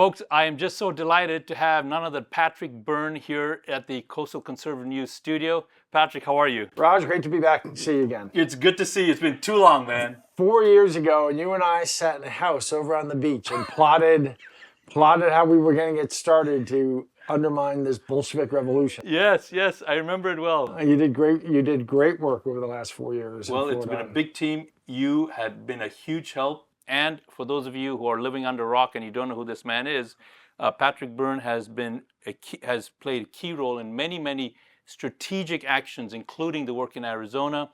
Folks, I am just so delighted to have none other than Patrick Byrne here at the Coastal Conservative News studio. Patrick, how are you? Raj, great to be back and see you again. It's good to see you. It's been too long, man. 4 years ago, you and I sat in a house over on the beach and plotted how we were going to get started to undermine this Bolshevik revolution. Yes, I remember it well. You did great work over the last 4 years. Well, it's been a big team. You had been a huge help. And for those of you who are living under a rock and you don't know who this man is, Patrick Byrne has played a key role in many strategic actions, including the work in Arizona.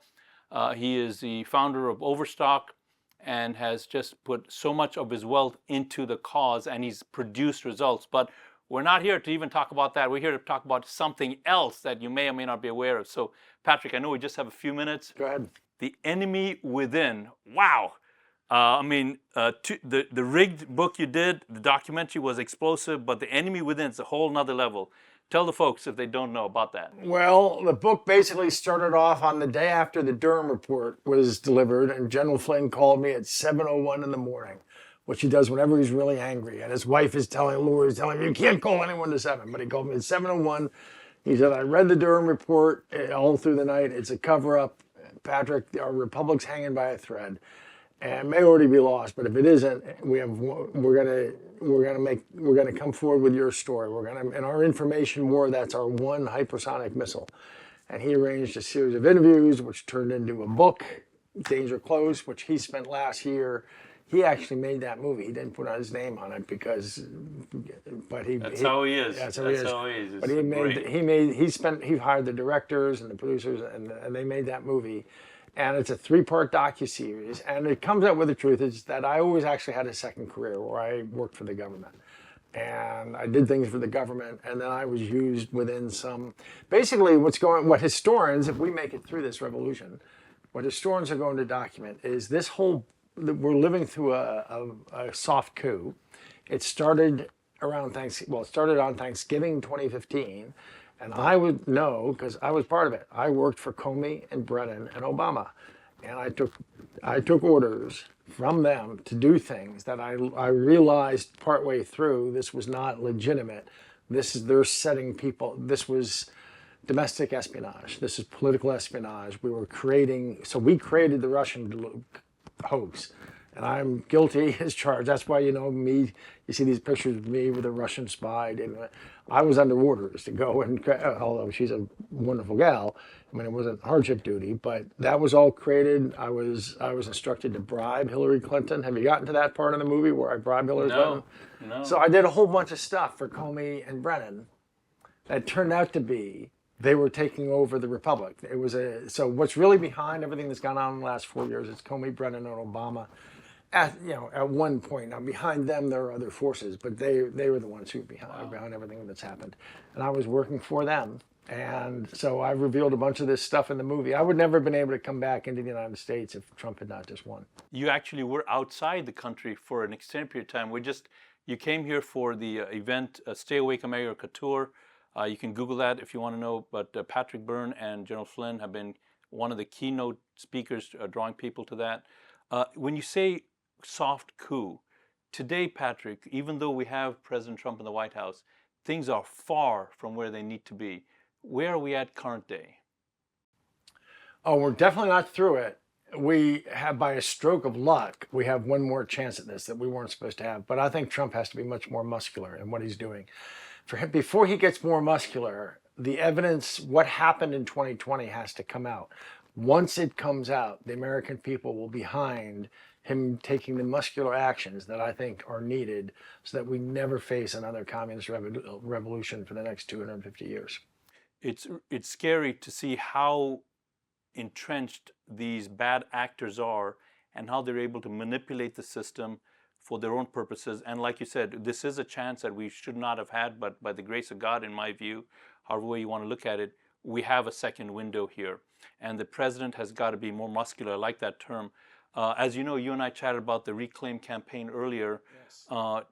He is the founder of Overstock and has just put so much of his wealth into the cause, and he's produced results. But we're not here to even talk about that. We're here to talk about something else that you may or may not be aware of. So, Patrick, I know we just have a few minutes. Go ahead. The Enemy Within. Wow. The rigged book you did, the documentary was explosive, but The Enemy Within is a whole nother level. Tell the folks if they don't know about that. Well, the book basically started off on the day after the Durham report was delivered, and General Flynn called me at 7:01 in the morning, which he does whenever he's really angry. And his wife is telling him, you can't call anyone to 7. But he called me at 7:01. He said, I read the Durham report all through the night. It's a cover-up. Patrick, our republic's hanging by a thread. And it may already be lost, but if it isn't, we're gonna come forward with your story. In our information war, that's our one hypersonic missile. And he arranged a series of interviews, which turned into a book, Danger Close, which he spent last year. He actually made that movie. He didn't put his name on it That's how he is. That's how he is. But he hired the directors and the producers, and they made that movie. And it's a 3-part docuseries. And it comes out with the truth is that I always actually had a second career where I worked for the government. And I did things for the government, and then I was used within some. Basically, what historians, if we make it through this revolution, what historians are going to document is this we're living through a soft coup. It started on Thanksgiving 2015. And I would know because I was part of it. I worked for Comey and Brennan and Obama, and I took orders from them to do things that I realized partway through this was not legitimate. They're setting people. This was domestic espionage. This is political espionage. We created the Russian hoax. And I'm guilty as charged. That's why, me, you see these pictures of me with a Russian spy. I was under orders to go and, although she's a wonderful gal, it wasn't hardship duty, but that was all created. I was instructed to bribe Hillary Clinton. Have you gotten to that part of the movie where I bribed Hillary Clinton? No. So I did a whole bunch of stuff for Comey and Brennan that turned out to be they were taking over the Republic. So what's really behind everything that's gone on in the last 4 years is Comey, Brennan, and Obama. At one point, now behind them there are other forces, but they were the ones who were behind everything that's happened, and I was working for them, and so I revealed a bunch of this stuff in the movie. I would never have been able to come back into the United States if Trump had not just won. You actually were outside the country for an extended period of time. You came here for the event Stay Awake America tour. You can Google that if you want to know. But Patrick Byrne and General Flynn have been one of the keynote speakers drawing people to that. When you say soft coup. Today, Patrick, even though we have President Trump in the White House, things are far from where they need to be. Where are we at current day? Oh, we're definitely not through it. We have, by a stroke of luck, we have one more chance at this that we weren't supposed to have. But I think Trump has to be much more muscular in what he's doing. For him, before he gets more muscular, the evidence, what happened in 2020 has to come out. Once it comes out, the American people will be behind him taking the muscular actions that I think are needed so that we never face another communist revolution for the next 250 years. It's scary to see how entrenched these bad actors are and how they're able to manipulate the system for their own purposes. And like you said, this is a chance that we should not have had, but by the grace of God, in my view, however way you want to look at it, we have a second window here. And the president has got to be more muscular. I like that term. As you know, you and I chatted about the Reclaim campaign earlier. Yes.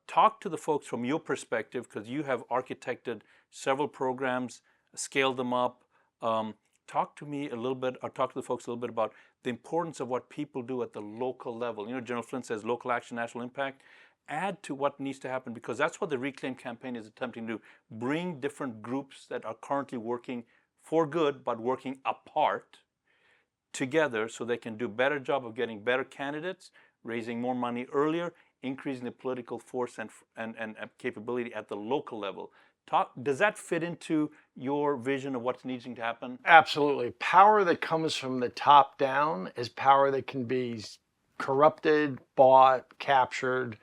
Talk to the folks from your perspective, because you have architected several programs, scaled them up. Talk to me a little bit, or talk to the folks a little bit about the importance of what people do at the local level. General Flynn says local action, national impact. add to what needs to happen, because that's what the Reclaim campaign is attempting to do. Bring different groups that are currently working for good but working apart together so they can do a better job of getting better candidates, raising more money earlier, increasing the political force and capability at the local level. Does that fit into your vision of what's needing to happen? Absolutely. Power that comes from the top down is power that can be corrupted, bought, captured,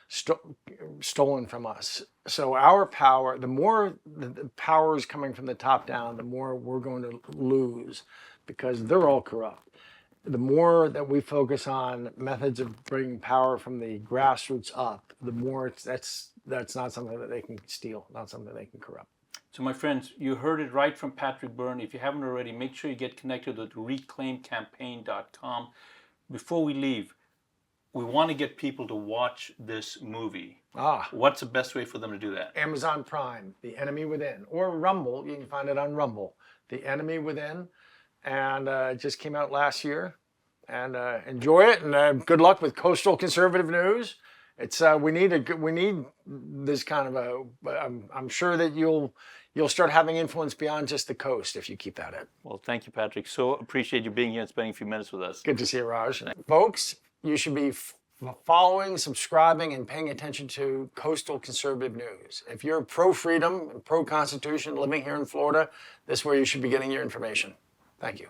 stolen from us. So our power, the more the power is coming from the top down, the more we're going to lose because they're all corrupt. The more that we focus on methods of bringing power from the grassroots up, the more that's not something that they can steal, not something they can corrupt. So my friends, you heard it right from Patrick Byrne. If you haven't already, make sure you get connected with reclaimcampaign.com. Before we leave, we want to get people to watch this movie. What's the best way for them to do that? Amazon Prime, The Enemy Within, or Rumble. You can find it on Rumble. The Enemy Within, and it just came out last year. And enjoy it, and good luck with coastal conservative news. It's we need this kind of a. I'm sure that you'll start having influence beyond just the coast if you keep that in. Well, thank you, Patrick. So appreciate you being here and spending a few minutes with us. Good to see you, Raj. Folks, you should be following, subscribing, and paying attention to coastal conservative news. If you're pro-freedom, pro-constitution, living here in Florida, this is where you should be getting your information. Thank you.